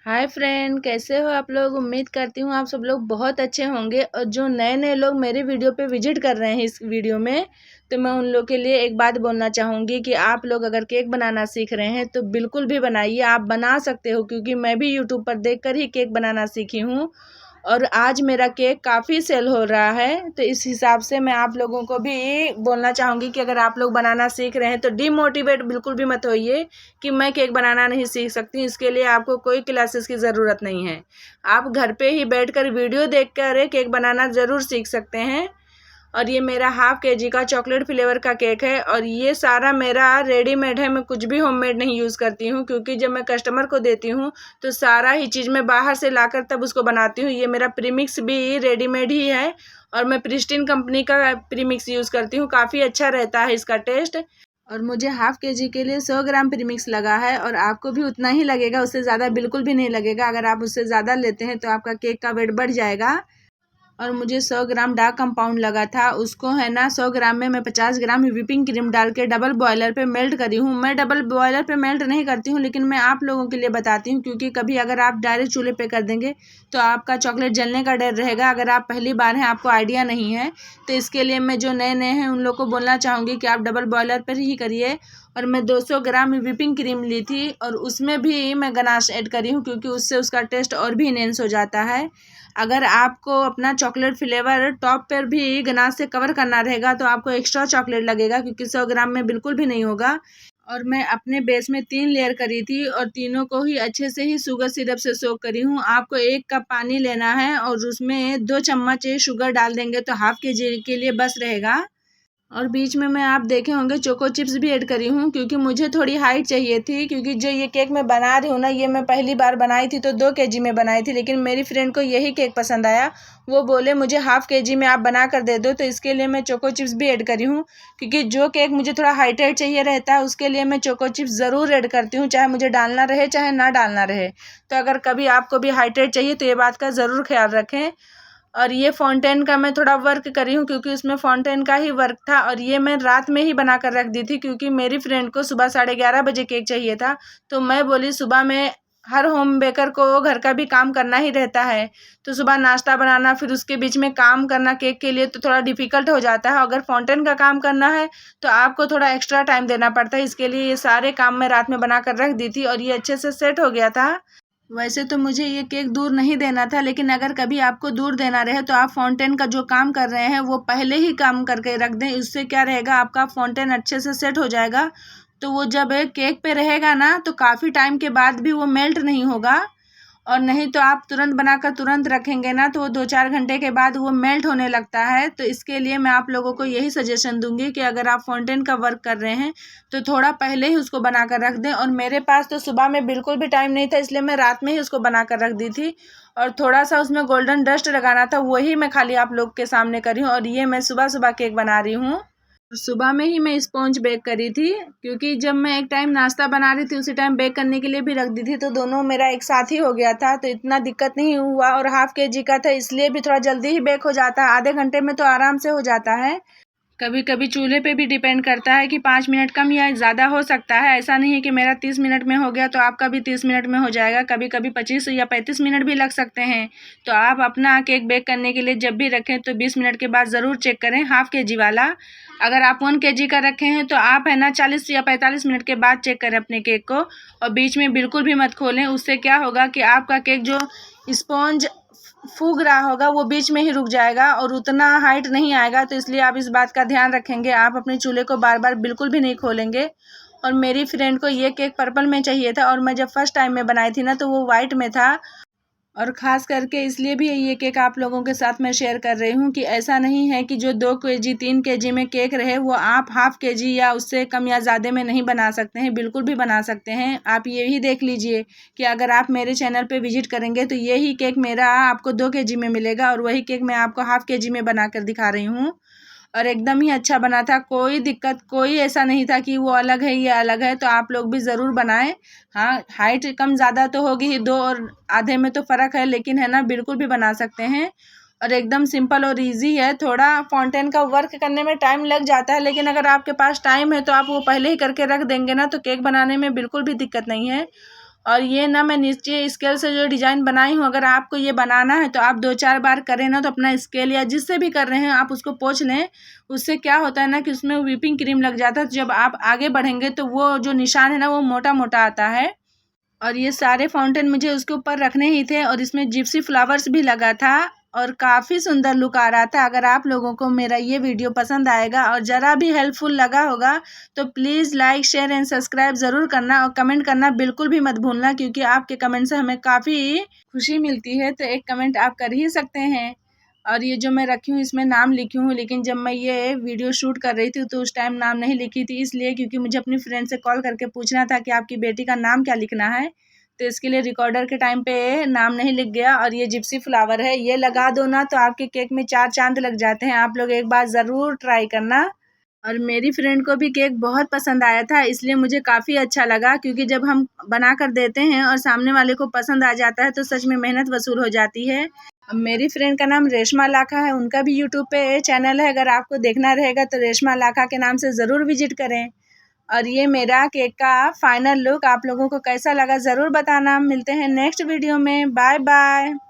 Hi friend, कैसे हो आप लोग। उम्मीद करती हूँ आप सब लोग बहुत अच्छे होंगे। और जो नए नए लोग मेरे वीडियो पे विजिट कर रहे हैं इस वीडियो में, तो मैं उन लोग के लिए एक बात बोलना चाहूँगी कि आप लोग अगर केक बनाना सीख रहे हैं तो बिल्कुल भी बनाइए। आप बना सकते हो, क्योंकि मैं भी यूट्यूब पर देखकर ही केक बनाना सीखी हूँ और आज मेरा केक काफ़ी सेल हो रहा है। तो इस हिसाब से मैं आप लोगों को भी बोलना चाहूँगी कि अगर आप लोग बनाना सीख रहे हैं तो डीमोटिवेट बिल्कुल भी मत होइए कि मैं केक बनाना नहीं सीख सकती। इसके लिए आपको कोई क्लासेस की ज़रूरत नहीं है। आप घर पे ही बैठकर वीडियो देखकर केक बनाना ज़रूर सीख सकते हैं। और ये मेरा हाफ केजी का चॉकलेट फ्लेवर का केक है और ये सारा मेरा रेडीमेड है। मैं कुछ भी होममेड नहीं यूज़ करती हूँ, क्योंकि जब मैं कस्टमर को देती हूँ तो सारा ही चीज़ मैं बाहर से लाकर तब उसको बनाती हूँ। ये मेरा प्रीमिक्स भी रेडीमेड ही है और मैं प्रिस्टीन कंपनी का प्रीमिक्स यूज़ करती हूँ। काफ़ी अच्छा रहता है इसका टेस्ट। और मुझे हाफ केजी के लिए 100 ग्राम प्रीमिक्स लगा है और आपको भी उतना ही लगेगा, उससे ज़्यादा बिल्कुल भी नहीं लगेगा। अगर आप उससे ज़्यादा लेते हैं तो आपका केक का वेट बढ़ जाएगा। और मुझे 100 ग्राम डार्क कंपाउंड लगा था, उसको है ना 100 ग्राम में मैं 50 ग्राम व्हिपिंग क्रीम डाल के डबल बॉयलर पे मेल्ट करी हूँ। मैं डबल बॉयलर पे मेल्ट नहीं करती हूँ, लेकिन मैं आप लोगों के लिए बताती हूँ, क्योंकि कभी अगर आप डायरेक्ट चूल्हे पे कर देंगे तो आपका चॉकलेट जलने का डर रहेगा। अगर आप पहली बार हैं, आपको आइडिया नहीं है, तो इसके लिए मैं जो नए नए हैं उन लोग को बोलना चाहूँगी कि आप डबल बॉयलर पर ही करिए। और मैं 200 ग्राम व्हिपिंग क्रीम ली थी और उसमें भी मैं गनाश ऐड करी हूँ, क्योंकि उससे उसका टेस्ट और भी इनहेंस हो जाता है। अगर आपको अपना चॉकलेट फ्लेवर टॉप पर भी गनाश से कवर करना रहेगा तो आपको एक्स्ट्रा चॉकलेट लगेगा, क्योंकि 100 ग्राम में बिल्कुल भी नहीं होगा। और मैं अपने बेस में 3 लेयर करी थी और तीनों को ही अच्छे से ही शुगर सिरप से सोक करी हूँ। आपको 1 कप पानी लेना है और उसमें 2 चम्मच शुगर डाल देंगे तो हाफ केजी के लिए बस रहेगा। और बीच में मैं आप देखे होंगे चोको चिप्स भी ऐड करी हूँ, क्योंकि मुझे थोड़ी हाइट चाहिए थी। क्योंकि जो ये केक मैं बना रही हूँ ना, ये मैं पहली बार बनाई थी तो 2 केजी में बनाई थी, लेकिन मेरी फ्रेंड को यही केक पसंद आया। वो बोले मुझे हाफ केजी में आप बना कर दे दो, तो इसके लिए मैं चोको चिप्स भी ऐड करी हूँ। क्योंकि जो केक मुझे थोड़ा हाइटेड चाहिए रहता है उसके लिए मैं चोको चिप्स ज़रूर ऐड करती हूँ, चाहे मुझे डालना रहे चाहे ना डालना रहे। तो अगर कभी आपको भी हाइटेड चाहिए तो ये बात का ज़रूर ख्याल रखें। और ये फाउंटेन का मैं थोड़ा वर्क करी हूँ, क्योंकि उसमें फाउंटेन का ही वर्क था और ये मैं रात में ही बना कर रख दी थी, क्योंकि मेरी फ्रेंड को सुबह 11:30 बजे केक चाहिए था। तो मैं बोली सुबह में हर होम बेकर को घर का भी काम करना ही रहता है, तो सुबह नाश्ता बनाना फिर उसके बीच में काम करना केक के लिए तो थोड़ा डिफ़िकल्ट हो जाता है। अगर फाउंटेन का काम करना है तो आपको थोड़ा एक्स्ट्रा टाइम देना पड़ता है। इसके लिए ये सारे काम मैं रात में बना कर रख दी थी और ये अच्छे से सेट हो गया था। वैसे तो मुझे ये केक दूर नहीं देना था, लेकिन अगर कभी आपको दूर देना रहे तो आप फाउंटेन का जो काम कर रहे हैं वो पहले ही काम करके रख दें। इससे क्या रहेगा, आपका फाउंटेन अच्छे से सेट हो जाएगा। तो वो जब केक पे रहेगा ना तो काफ़ी टाइम के बाद भी वो मेल्ट नहीं होगा। और नहीं तो आप तुरंत बनाकर तुरंत रखेंगे ना तो वो 2-4 घंटे के बाद वो मेल्ट होने लगता है। तो इसके लिए मैं आप लोगों को यही सजेशन दूंगी कि अगर आप फाउंटेन का वर्क कर रहे हैं तो थोड़ा पहले ही उसको बना कर रख दें। और मेरे पास तो सुबह में बिल्कुल भी टाइम नहीं था, इसलिए मैं रात में ही उसको बना कर रख दी थी। और थोड़ा सा उसमें गोल्डन डस्ट लगाना था, वही मैं खाली आप लोग के सामने करी हूँ। और ये मैं सुबह सुबह केक बना रही हूँ। सुबह में ही मैं स्पॉन्ज बेक करी थी, क्योंकि जब मैं एक टाइम नाश्ता बना रही थी उसी टाइम बेक करने के लिए भी रख दी थी, तो दोनों मेरा एक साथ ही हो गया था, तो इतना दिक्कत नहीं हुआ। और हाफ केजी का था इसलिए भी थोड़ा जल्दी ही बेक हो जाता है, आधे घंटे में तो आराम से हो जाता है। कभी कभी चूल्हे पे भी डिपेंड करता है कि 5 मिनट कम या ज़्यादा हो सकता है। ऐसा नहीं है कि मेरा 30 मिनट में हो गया तो आपका भी 30 मिनट में हो जाएगा। कभी कभी 25 या 35 मिनट भी लग सकते हैं। तो आप अपना केक बेक करने के लिए जब भी रखें तो 20 मिनट के बाद ज़रूर चेक करें हाफ केजी वाला। अगर आप 1 केजी का रखे हैं तो आप है ना 40 या 45 मिनट के बाद चेक करें अपने केक को। और बीच में बिल्कुल भी मत खोलें, उससे क्या होगा कि आपका केक जो स्पॉन्ज फूग रहा होगा वो बीच में ही रुक जाएगा और उतना हाइट नहीं आएगा। तो इसलिए आप इस बात का ध्यान रखेंगे, आप अपने चूल्हे को बार बार बिल्कुल भी नहीं खोलेंगे। और मेरी फ्रेंड को ये केक पर्पल में चाहिए था और मैं जब फर्स्ट टाइम में बनाई थी ना तो वो वाइट में था। और ख़ास करके इसलिए भी ये केक आप लोगों के साथ मैं शेयर कर रही हूँ कि ऐसा नहीं है कि जो 2 केजी 3 केजी में केक रहे वो आप हाफ केजी या उससे कम या ज़्यादा में नहीं बना सकते हैं। बिल्कुल भी बना सकते हैं। आप ये ही देख लीजिए कि अगर आप मेरे चैनल पे विजिट करेंगे तो यही केक मेरा आपको 2 केजी में मिलेगा और वही केक मैं आपको हाफ केजी में बना कर दिखा रही हूँ। और एकदम ही अच्छा बना था, कोई दिक्कत, कोई ऐसा नहीं था कि वो अलग है ये अलग है। तो आप लोग भी ज़रूर बनाएं। हाँ, हाइट कम ज़्यादा तो होगी ही, 2 और आधे में तो फ़र्क है, लेकिन है ना बिल्कुल भी बना सकते हैं। और एकदम सिंपल और इजी है। थोड़ा फाउंटेन का वर्क करने में टाइम लग जाता है, लेकिन अगर आपके पास टाइम है तो आप वो पहले ही करके रख देंगे ना तो केक बनाने में बिल्कुल भी दिक्कत नहीं है। और ये ना मैं नीचे स्केल से जो डिज़ाइन बनाई हूँ, अगर आपको ये बनाना है तो आप 2-4 बार करें ना, तो अपना स्केल या जिससे भी कर रहे हैं आप उसको पोंछ लें। उससे क्या होता है ना कि उसमें व्हिपिंग क्रीम लग जाता है, तो जब आप आगे बढ़ेंगे तो वो जो निशान है ना वो मोटा-मोटा आता है। और ये सारे फाउंटेन मुझे उसके ऊपर रखने ही थे और इसमें जिप्सी फ्लावर्स भी लगा था और काफ़ी सुंदर लुक आ रहा था। अगर आप लोगों को मेरा ये वीडियो पसंद आएगा और ज़रा भी हेल्पफुल लगा होगा तो please like, share and subscribe ज़रूर करना और कमेंट करना बिल्कुल भी मत भूलना, क्योंकि आपके कमेंट से हमें काफ़ी खुशी मिलती है। तो एक कमेंट आप कर ही सकते हैं। और ये जो मैं रखी हूँ इसमें नाम लिखी हूँ, लेकिन जब मैं ये वीडियो शूट कर रही थी तो उस टाइम नाम नहीं लिखी थी, इसलिए क्योंकि मुझे अपनी फ्रेंड से कॉल करके पूछना था कि आपकी बेटी का नाम क्या लिखना है, तो इसके लिए रिकॉर्डर के टाइम पे नाम नहीं लिख गया। और ये जिप्सी फ्लावर है, ये लगा दो ना तो आपके केक में 4 चाँद लग जाते हैं। आप लोग एक बार ज़रूर ट्राई करना। और मेरी फ्रेंड को भी केक बहुत पसंद आया था, इसलिए मुझे काफ़ी अच्छा लगा, क्योंकि जब हम बना कर देते हैं और सामने वाले को पसंद आ जाता है तो सच में मेहनत वसूल हो जाती है। मेरी फ्रेंड का नाम रेशमा लाखा है, उनका भी यूट्यूब पे चैनल है, अगर आपको देखना रहेगा तो रेशमा लाखा के नाम से ज़रूर विजिट करें। और ये मेरा केक का फाइनल लुक आप लोगों को कैसा लगा ज़रूर बताना। मिलते हैं नेक्स्ट वीडियो में। Bye bye.